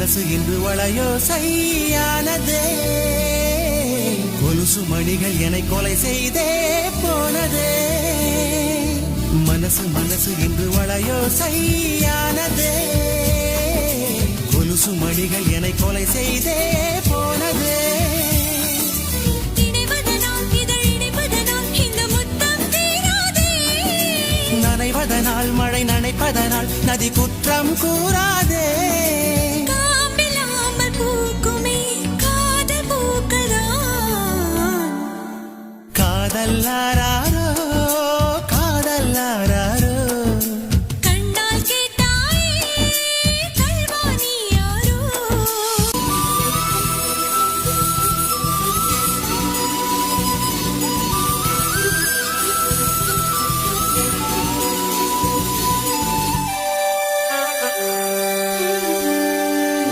மனசு இன்று வளையோசையானதே கொலுசு மணிகள் என்னை கொலை செய்தே போனதே மனசு இன்று வளையோசையானதே கொலுசு மணிகள் என்னை கொலை செய்தே போனதே நனைவதனால் மழை நனைப்பதனால் நதி குற்றம் கூறாதே